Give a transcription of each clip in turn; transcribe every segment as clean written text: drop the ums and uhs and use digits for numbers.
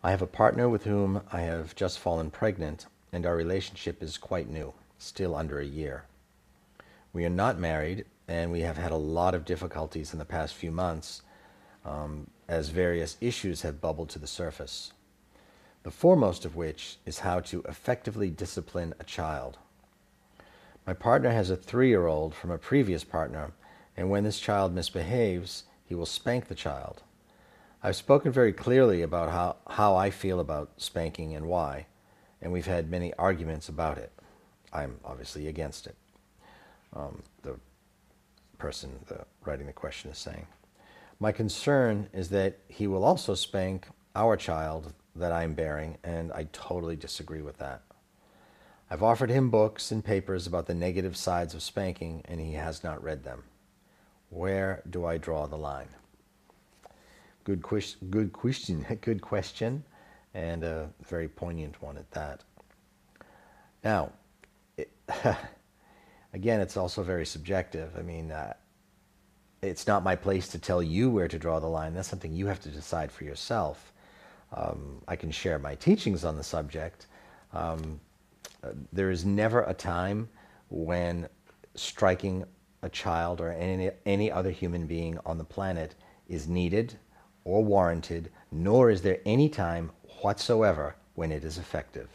I have a partner with whom I have just fallen pregnant, and our relationship is quite new, still under a year. We are not married, and we have had a lot of difficulties in the past few months as various issues have bubbled to the surface. The foremost of which is how to effectively discipline a child. My partner has a 3-year-old from a previous partner, and when this child misbehaves, he will spank the child. I've spoken very clearly about how I feel about spanking and why, and we've had many arguments about it. I'm obviously against it. The person writing the question is saying. My concern is that he will also spank our child that I'm bearing, and I totally disagree with that. I've offered him books and papers about the negative sides of spanking, and he has not read them. Where do I draw the line? Good question, and a very poignant one at that. Now, again, it's also very subjective. I mean, it's not my place to tell you where to draw the line. That's something you have to decide for yourself. I can share my teachings on the subject. There is never a time when striking a child or any other human being on the planet is needed or warranted, nor is there any time whatsoever when it is effective.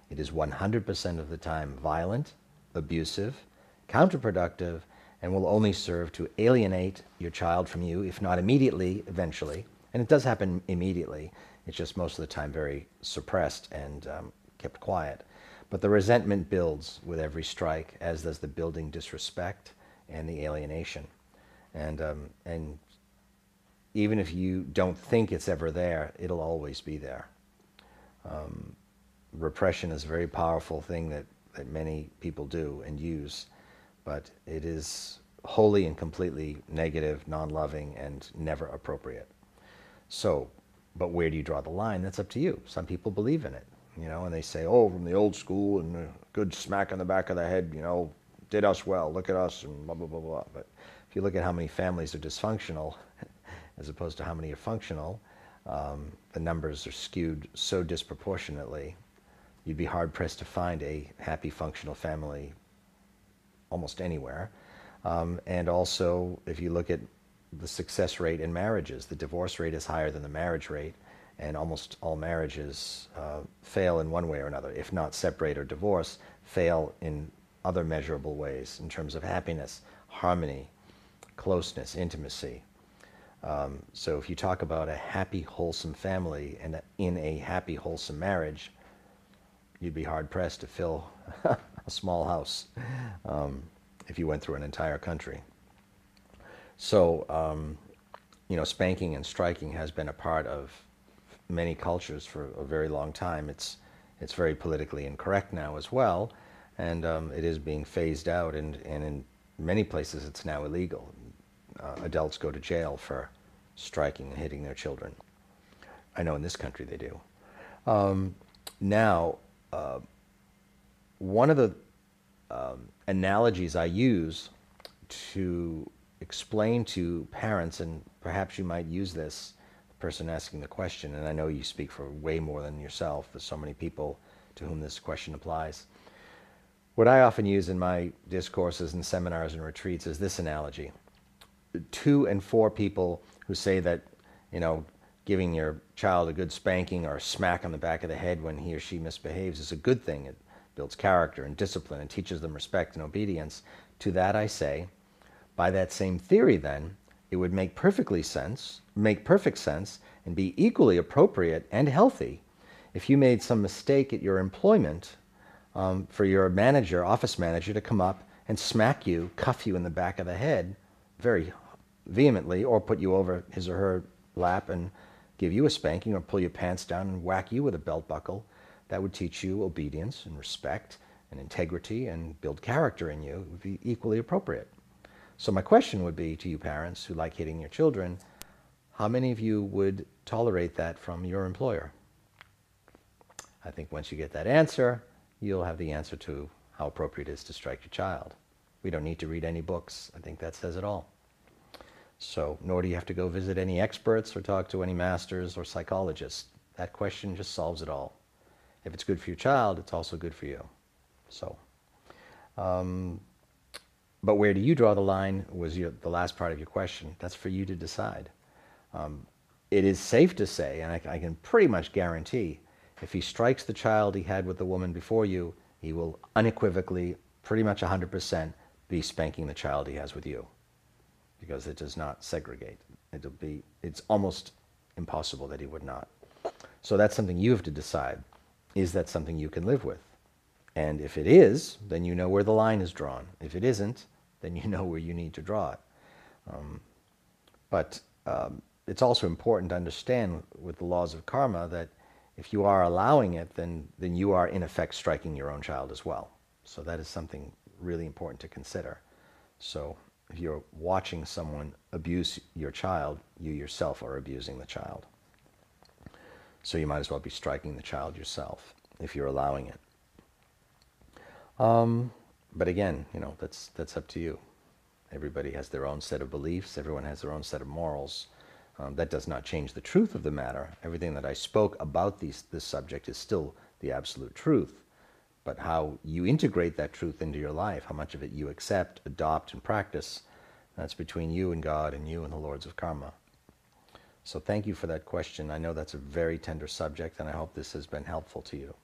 It is 100% of the time violent, abusive, counterproductive, and will only serve to alienate your child from you, if not immediately, eventually. And it does happen immediately. It's just most of the time very suppressed and kept quiet. But the resentment builds with every strike, as does the building disrespect and the alienation. And even if you don't think it's ever there, it'll always be there. Repression is a very powerful thing that many people do and use, but it is wholly and completely negative, non-loving, and never appropriate. So, but where do you draw the line? That's up to you. Some people believe in it, and they say, oh, from the old school, and a good smack on the back of the head, did us well, look at us, and blah, blah, blah, blah. But if you look at how many families are dysfunctional, as opposed to how many are functional, the numbers are skewed so disproportionately, you'd be hard-pressed to find a happy, functional family almost anywhere. And also, if you look at the success rate in marriages, the divorce rate is higher than the marriage rate, and almost all marriages fail in one way or another. If not separate or divorce, fail in other measurable ways in terms of happiness, harmony, closeness, intimacy. So if you talk about a happy, wholesome family and in a happy, wholesome marriage, you'd be hard-pressed to fill a small house if you went through an entire country. So, spanking and striking has been a part of many cultures for a very long time. It's very politically incorrect now as well, and it is being phased out, and in many places it's now illegal. Adults go to jail for striking and hitting their children. I know in this country they do. Now, one of the analogies I use to explain to parents, and perhaps you might use this, the person asking the question, and I know you speak for way more than yourself, there's so many people to whom this question applies. What I often use in my discourses and seminars and retreats is this analogy. 2 and 4 people who say that, giving your child a good spanking or a smack on the back of the head when he or she misbehaves is a good thing. It builds character and discipline and teaches them respect and obedience. To that I say, by that same theory then, it would make perfect sense, and be equally appropriate and healthy if you made some mistake at your employment for your manager, office manager, to come up and smack you, cuff you in the back of the head very vehemently, or put you over his or her lap and give you a spanking, or pull your pants down and whack you with a belt buckle. That would teach you obedience and respect and integrity and build character in you. It would be equally appropriate. So my question would be to you parents who like hitting your children, how many of you would tolerate that from your employer? I think once you get that answer, you'll have the answer to how appropriate it is to strike your child. We don't need to read any books. I think that says it all. So, nor do you have to go visit any experts or talk to any masters or psychologists. That question just solves it all. If it's good for your child, it's also good for you. So, but where do you draw the line was the last part of your question. That's for you to decide. It is safe to say, and I can pretty much guarantee, if he strikes the child he had with the woman before you, he will unequivocally, pretty much 100%, be spanking the child he has with you, because it does not segregate. It's almost impossible that he would not. So that's something you have to decide. Is that something you can live with? And if it is, then you know where the line is drawn. If it isn't, then you know where you need to draw it. But it's also important to understand with the laws of karma that if you are allowing it, then you are in effect striking your own child as well. So that is something really important to consider. So if you're watching someone abuse your child, you yourself are abusing the child. So you might as well be striking the child yourself if you're allowing it. But again, that's up to you. Everybody has their own set of beliefs. Everyone has their own set of morals. That does not change the truth of the matter. Everything that I spoke about this subject is still the absolute truth. But how you integrate that truth into your life, how much of it you accept, adopt, and practice, that's between you and God and you and the Lords of Karma. So thank you for that question. I know that's a very tender subject, and I hope this has been helpful to you.